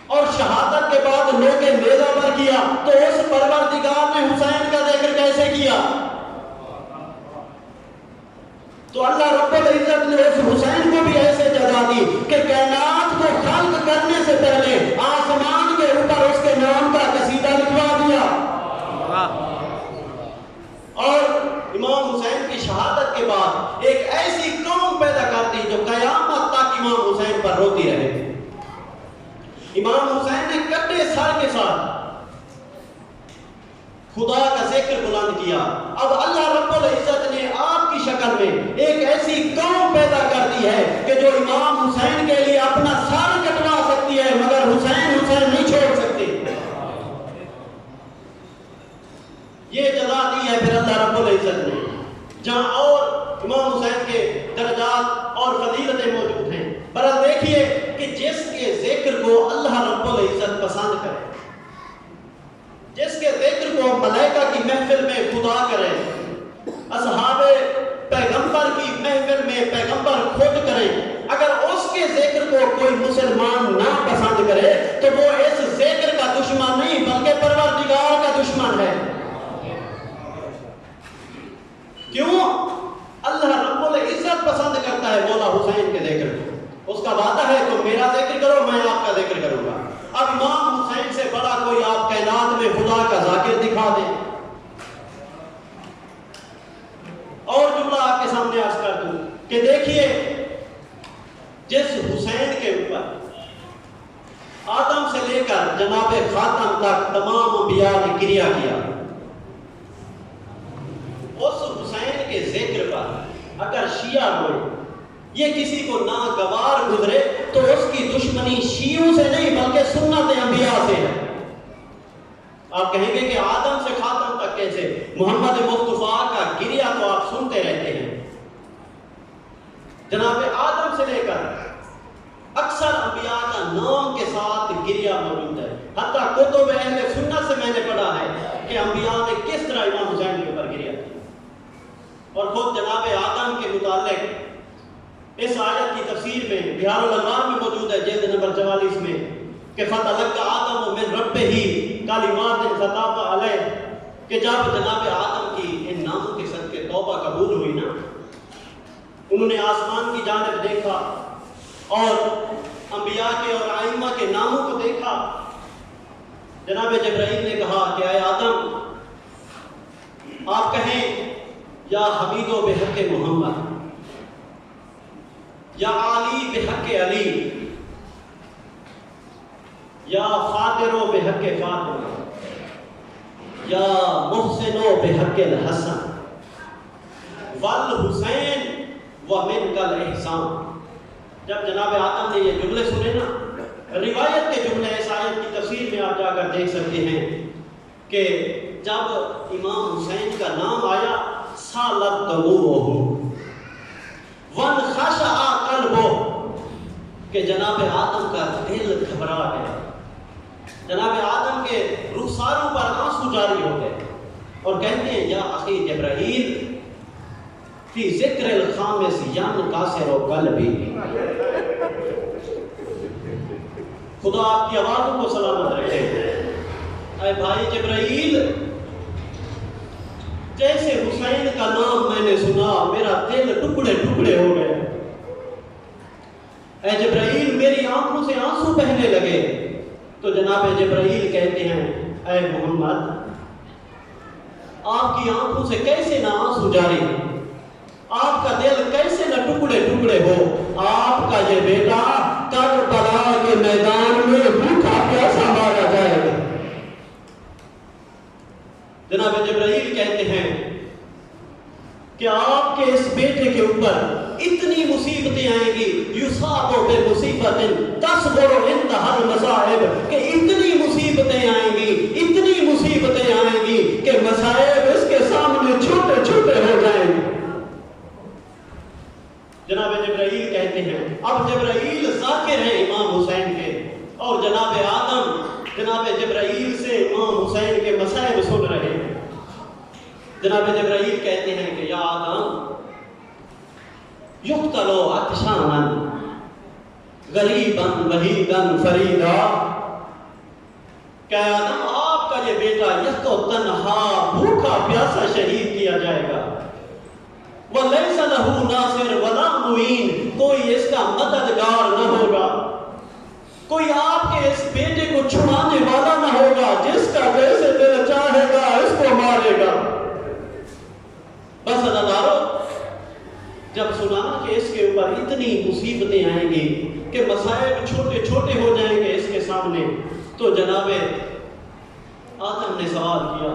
اور شہادت کے بعد لوگ نیزہ پر کیا، تو اس پروردگار نے حسین کا ذکر کیسے کیا؟ تو اللہ رب العزت نے اس حسین کو بھی ایسے جزا دی کہ کائنات کو خلق کرنے سے پہلے آسمان کے اوپر اس کے نام کا قصیدہ لکھوا دیا. اور امام حسین کی شہادت کے بعد ایک ایسی قوم پیدا کرتی جو قیامت تک امام حسین پر روتی رہے. امام حسین نے کٹے سر کے ساتھ خدا کا ذکر بلند کیا. اب اللہ رب العزت نے آپ کی شکل میں ایک ایسی قوم پیدا کر دی ہے کہ جو امام حسین کے لیے اپنا سر کٹوا سکتی ہے مگر حسین نہیں چھوڑ سکتے. یہ جزا دی ہے پھر اللہ رب العزت نے، جہاں اور امام حسین کے درجات اور فضیلتیں موجود ہیں. برحال دیکھیے کہ جس کے ذکر کو اللہ رب العزت پسند کرے، جس کے ذکر کو ملائکہ کی محفل میں خدا کرے، اصحاب پیغمبر کی محفل میں پیغمبر خود کریں، اگر اس کے ذکر کو کوئی مسلمان نہ پسند کرے تو وہ اس ذکر کا دشمن نہیں بلکہ پروردگار کا دشمن ہے. کیوں؟ اللہ رب العزت پسند کرتا ہے مولا حسین کے ذکر کو. اس کا وعدہ ہے تو میرا ذکر کرو میں آپ کا ذکر کروں گا. اب امام حسین سے بڑا کوئی آپ کائنات میں خدا کا ذاکر دکھا دیں. اور جملہ آپ کے سامنے عرض کر دوں کہ دیکھیے جس حسین کے اوپر آدم سے لے کر جناب خاتم تک تمام انبیاء نے کریا کیا، اس حسین کے ذکر پر اگر شیعہ ہوئے یہ کسی کو ناگوار گزرے تو اس کی دشمنی شیعوں سے نہیں بلکہ سنت انبیاء سے ہے. آپ کہیں گے کہ آدم سے خاتم تک کیسے؟ محمد مصطفیٰ کا گریا تو آپ سنتے رہتے ہیں. جناب آدم سے لے کر اکثر انبیاء کا نام کے ساتھ گریا موجود ہے. حتیٰ کتب اہل سنت سے میں نے پڑھا ہے کہ انبیاء نے کس طرح امام حسین کے اوپر گریا. اور خود جناب آدم کے متعلق اس آیت کی تفسیر میں بہار الانوار میں موجود ہے جلد نمبر 44 میں کہ فَتَلَقَّى آدَمُ مِن رَبِّهِ کَلِمَاتٍ فَتَابَ عَلَيْهِ، کہ جب جناب آدم کی ان ناموں کے صدقے توبہ قبول ہوئی نا، انہوں نے آسمان کی جانب دیکھا اور انبیاء کے اور ائمہ کے ناموں کو دیکھا. جناب جبرائیل نے کہا کہ اے آدم آپ کہیں یا حمید و بحق محمد، یا علی بحق علی، یا فاطر و بحق فاطر، یا محسن و بحق الحسن والحسین ومنک الاحسان. جب جناب آدم نے یہ جملے سنے نا، روایت کے جملے اس آیت کی تفسیر میں آپ جا کر دیکھ سکتے ہیں کہ جب امام حسین کا نام آیا سالت دموعہ وانخشع قلبہ، کہ جناب آدم کا دل گھبرا گیا، جناب آدم کے رخساروں پر آنسو جاری ہو گئے اور کہتے ہیں یا اخی جبرائیل فی ذکر الخامس ینکسر قلبی، خدا آپ کی آوازوں کو سلامت رکھے۔ اے بھائی جبرائیل، جیسے حسین کا نام میں نے سنا میرا دل ٹکڑے ٹکڑے ہو گئے۔ اے جبرائیل، میری آنکھوں سے آنسو بہنے لگے۔ تو جناب جبرائیل کہتے ہیں اے محمد، آپ کی آنکھوں سے کیسے نہ آنسو جاری، آپ کا دل کیسے نہ ٹکڑے ٹکڑے ہو، آپ کا یہ بیٹا کربلا کے میدان میں بھوکا پیاسا مارا جائے گا۔ جناب جبرائیل کہتے ہیں کہ آپ کے اس بیٹے کے اوپر اتنی مصیبتیں آئیں گی، یصاب بمصیبت تصغر عندها المصائب، کہ اتنی مصیبتیں آئیں گی، اتنی مصیبتیں آئیں گی کہ مصائب اس کے سامنے چھوٹے چھوٹے ہو جائیں گے۔ جناب جبرائیل کہتے ہیں اب جبرائیل ذاکر ہیں امام حسین کے، اور جناب آدم جناب جبرائیل سے امام حسین کے مصائب سن رہے ہیں۔ جناب جبرائیل کہتے ہیں کہ یا آدم یقتل عطشانا غریبا وحیدا فریدا، کہ آدم آپ کا یہ بیٹا یک و تنہا بھوکا پیاسا شہید کیا جائے گا، وَلَيْسَ لَهُ نَاصِرٌ وَلَا مُعِينٌ، کوئی اس کا مددگار نہ ہوگا، کوئی آپ کے اس بیٹے کو چھڑانے والا نہ ہوگا، جس کا جیسے دل چاہے گا اس کو مارے گا۔ بس عزیزارو، جب سنا کہ اس کے اوپر اتنی مصیبتیں آئیں گی کہ مصائب چھوٹے چھوٹے ہو جائیں گے اس کے سامنے، تو جناب آدم نے سوال کیا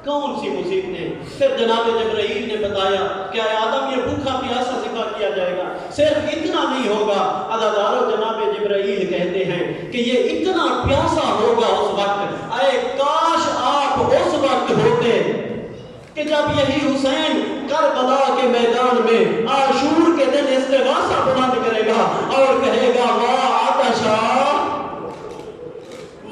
کون سی مصیبتیں؟ پھر جناب جبرائیل نے بتایا کہ اے آدم یہ بھوکا پیاسا ذبح کیا جائے گا، صرف اتنا نہیں ہوگا۔ عزیزارو، جناب جبرائیل کہتے ہیں کہ یہ اتنا پیاسا ہوگا اس وقت، اے کاش آپ اس وقت ہوتے کہ جب یہی حسین کربلا کے میدان میں عاشور کے دن استغاثہ بلند کرے گا اور کہے گا واہ عطشا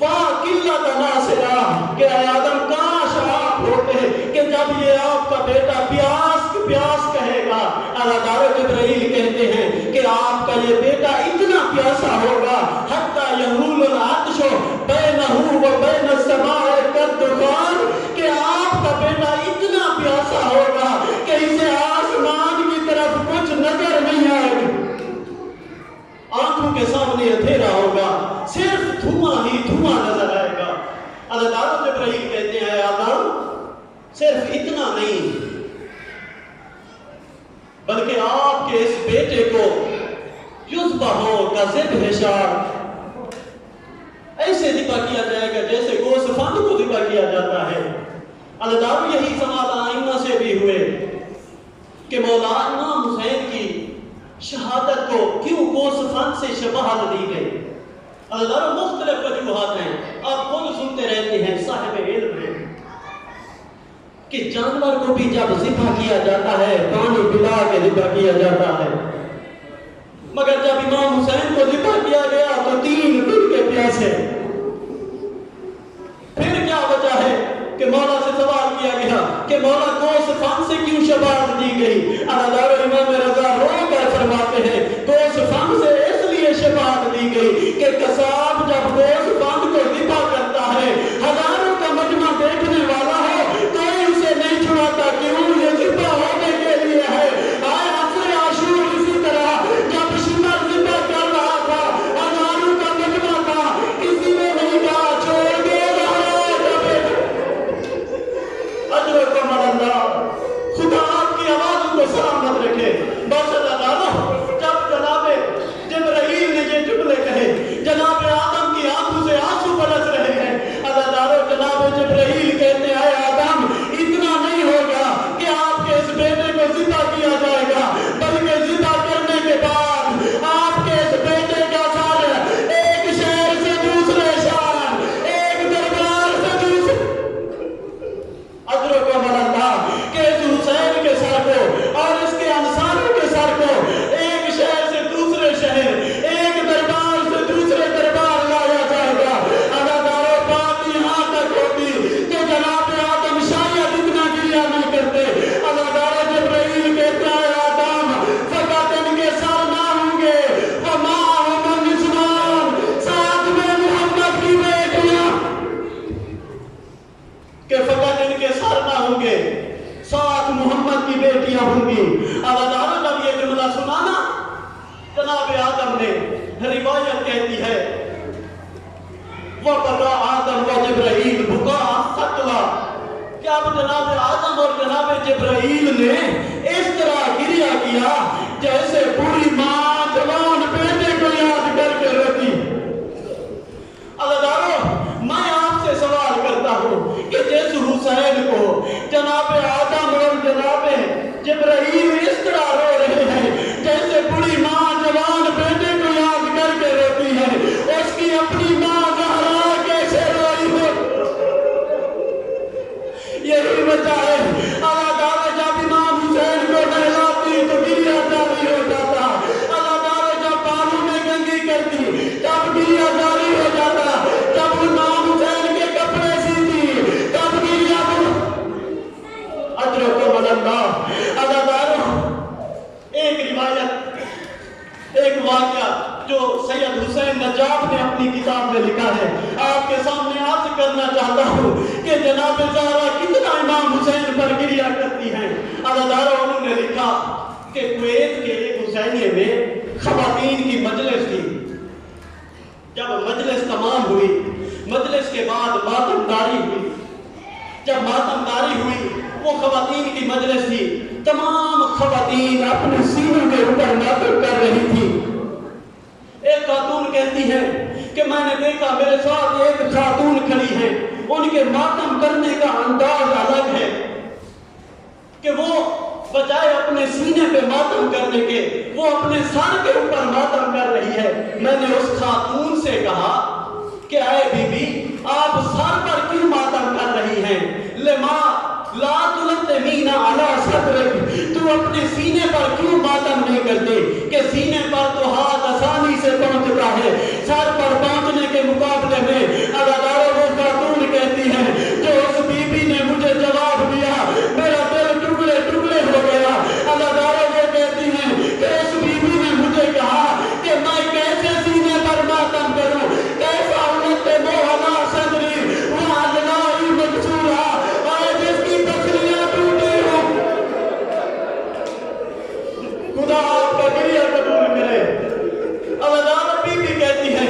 واہ قلت ناصرہ، کہ اے آدم کاش آپ ہوتے کہ جب یہ آپ کا بیٹا پیاس کہے گا۔ عزیزارو، جبرائیل کہتے ہیں کہ آپ کا یہ بیٹا اتنا پیاسا ہوگا حتی یحول العطش بینہ و بین السماء کالدخان، کہ آپ کا بیٹا اتنا پیاسا ہوگا کہ اسے آسمان کی طرف کچھ نظر نہیں آئے گا، آنکھوں کے سامنے اندھیرا ہوگا، صرف دھواں ہی دھواں نظر آئے گا۔ عزیزارو، جبرائیل کہتے ہیں اے آدم، صرف اتنا نہیں بلکہ آپ کے اس بیٹے کو یذبح کذبح شاة، ایسے ذبح کیا جائے گا جیسے گوشت فند کو ذبح کیا جاتا ہے۔ عزیزارو، یہی سوال آئمہ سے بھی ہوئے کہ مولا امام حسین کی شہادت کو کیوں گوشت فند سے شباہت دی گئی؟ عزیزارو، مختلف وجوہات ہیں، آپ خود سنتے رہتے ہیں، صاحب علم ہیں کہ جانور کو بھی جب ذبح کیا جاتا ہے پانی پلا کے ذبح کیا جاتا ہے، مگر جب امام حسین کو ذبح کیا گیا تو 3 دن کے پیاسے۔ پھر کیا وجہ ہے کہ مولا سے سوال کیا گیا کہ مولا گوشت فند سے کیوں شباہت دی گئی؟ عزیزارو، امام رضا رو کر فرماتے ہیں گوشت فند سے اس لیے شباہت دی گئی کہ قصاب جب گوشت فند کو ذبح کرتا ہے، ہزاروں کا مجمع دیکھنے والا ہے، کوئی اسے نہیں چھڑاتا، کیوں؟ یہ ذبح ہونے کے لیے ہے۔ آئے عصر عاشور اسی طرح جب شمر ذبح کر رہا تھا، ہزاروں کا مجمع تھا، کسی نے نہیں کہا چھوڑ دے اجرکم اللہ، خدا آپ کی آوازوں کو سلامت رکھے۔ بس اللہ، جب جناب جبرائیل نے یہ جملے کہے، جناب وَبَكَى آدم وَجِبْرَائِیل بُكَاءً ثَقَلًا کہ اب جناب آدم اور جناب جبرائیل نے اس طرح گریہ کیا جیسے بوڑھی ماں جوان بیٹے کو یاد کر کے روتی۔ اللہ دارو میں آپ سے سوال کرتا ہوں کہ جس حسین کو جناب آدم اور جناب جبرائیل اس طرح رو رہے ہیں جیسے بوڑھی ماں جوان بیٹے کو یاد کر کے روتی ہے، اس کی اپنی ماں زہرا کیسے روئی ہو؟ یہی وجہ ہے اللہ تعالیٰ جب امام حسین کو نہلاتی تو گریہ جاری ہو جاتا، اللہ تعالیٰ جب بالوں میں کنگھی کرتی تب گریہ جاری ہو جاتا، جب امام حسین کے کپڑے سیتی تب گریہ ادرکم اللہ۔ اللہ تعالیٰ ایک روایت، ایک واقعہ جو سید حسین نجاب نے اپنی کتاب میں لکھا ہے آپ کے سامنے عرض کرنا چاہتا ہوں کہ جناب زہرا کتنا امام حسین پر گریہ کرتی ہیں۔ اللہ تعالیٰ انہوں نے لکھا کہ کویت کے ایک حسینیے میں خواتین کی مجلس تھی، جب مجلس تمام ہوئی مجلس کے بعد ماتمداری ہوئی، جب ماتمداری ہوئی وہ خواتین کی مجلس تھی، تمام خواتین اپنے سینوں کے اوپر ماتم کر رہی تھی۔ ایک خاتون کہتی ہے کہ میں نے دیکھا میرے ساتھ ایک خاتون کھڑی ہے، ان کے ماتم کرنے کا انداز الگ ہے کہ وہ بجائے اپنے سینے پہ ماتم کرنے کے وہ اپنے سر کے اوپر ماتم کر رہی ہے۔ میں نے اس خاتون سے کہا کہ اے بی بی آپ سر پر کیوں ماتم کر رہی ہیں؟ لما لا تلتمین علی صدرک، تو اپنے سینے پر کیوں ماتم نہیں کرتے؟ کہ سینے پر تو ہاتھ آسانی سے پہنچتا ہے، سر پر پہنچنے کے مقابلے میں اداروں وہ خاتون کہتی ہے جو اس بی بی نے مجھے جواب دیا میرا دل ٹکڑے ٹکڑے ہو گیا۔ اداروں وہ کہتی ہیں کہ اس بی بی نے مجھے کہا کہ میں کیسے سینے پر ماتم کروں، کیسا التم علی صدری وعلنائی مکسورہ، اور جس کی پسلیاں ٹوٹی ہوں۔ خدا آپ کا گریہ قبول کرے۔ اللہ بی بی کہتی ہے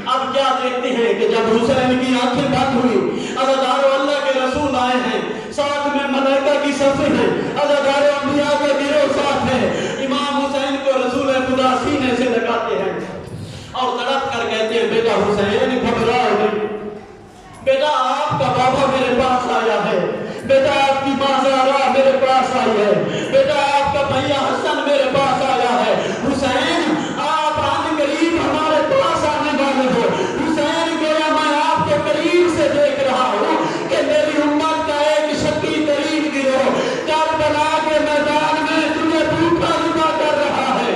اب کیا دیکھتے ہیں کہ جب حسین کی آنکھیں بند ہوئی، عزادارو اللہ کے رسول آئے ہیں، ساتھ میں ملائکہ کی صفیں ہیں، عزادارو انبیاء کے گروہ ساتھ ہیں، امام حسین کو رسول خدا سینے سے لگاتے ہیں اور تڑپ کر کہتے ہیں بیٹا حسین گھبراؤ نہیں، بیٹا آپ کا بابا میرے پاس آیا ہے، بیٹا آپ کی ماں زہرا میرے پاس آئی ہے، بیٹا آپ کا بھیا حسن میرے پاس آیا ہے، حسین آپ آن قریب ہمارے پاس آنے والے ہو، حسین گویا میں آپ کو قریب سے دیکھ رہا ہوں کہ میری امت کا ایک شقی ترین گروہ کربلا کے میدان میں تجھے بھوکا ذبح کر رہا ہے۔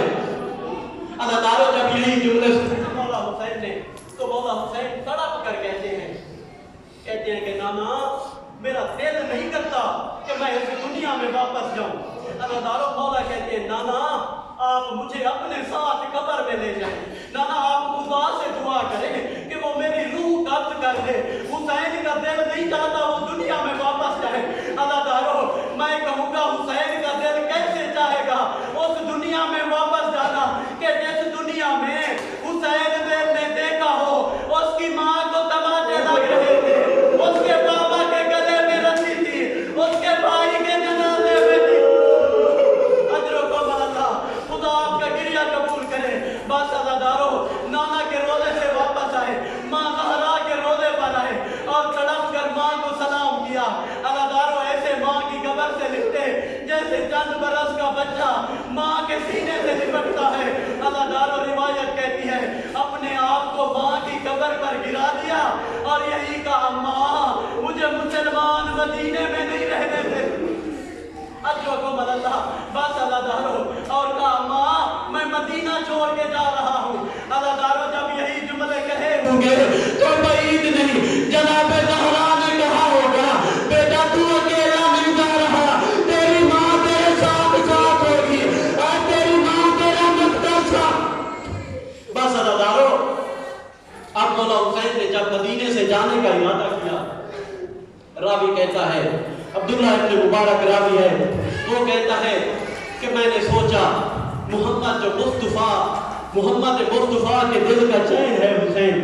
عزادارو جب یہی جملے سنے مولا حسین نے تو مولا حسین تڑپ کر کہتے ہیں کہ نانا میرا دل نہیں کرتا کہ میں اس دنیا میں واپس جاؤں۔ عزادارو مولا کہتے ہیں نانا آپ مجھے اپنے ساتھ قبر میں لے جائیں، نانا آپ خدا سے دعا کریں کہ وہ میری روح قبض کر دے، حسین کا دل نہیں چاہتا وہ دنیا میں واپس جائے۔ عزادارو میں کہوں گا حسین کا دل کیسے چاہے گا اس دنیا میں واپس جانا کہ جس دنیا میں حسین نے دیکھا ہو اس کی ماں کو تماچے لگ رہے تھے، اس کے بابا کے گلے میں رسی تھی، اس کے بھائی کے جنازے میں تھی۔ اجروں کو ملتا خدا آپ کا گریہ قبول کرے۔ بس عزادارو نانا کے روزے سے واپس آئے، ماں زہرا کے روزے پر آئے اور تڑپ کر ماں کو سلام کیا۔ عزادارو ایسے ماں کی قبر سے لپٹے جیسے چند برس کا بچہ ماں کے سینے سے لپٹتا ہے۔ عزادارو روایت کہتی ہے اپنے آپ کو ماں کی قبر پر گرا دیا اور یہی کہا ماں مجھے مسلمان مدینے میں نہیں رہنے دے۔ اجروں کو ملتا بس عزادارو اور کہا ماں میں مدینہ چھوڑ کے جا رہا ہوں۔ عزادارو جب یہی جملے کہے ہوں گے تو بعید نہیں جناب زہرا نے کہا ہوگا بیٹا تو اکیلا نہیں جا رہا، تیری ماں تیرے ساتھ ساتھ ہوگی اور تیری ماں تیرا مقدس ساتھ۔ بس عزادارو اب مولا حسین نے جب مدینے سے جانے کا ارادہ کیا، راوی کہتا ہے عبداللہ ابن مبارک راوی ہے، وہ کہتا ہے کہ میں نے سوچا محمد مصطفیٰ کے دل کا چین ہے حسین،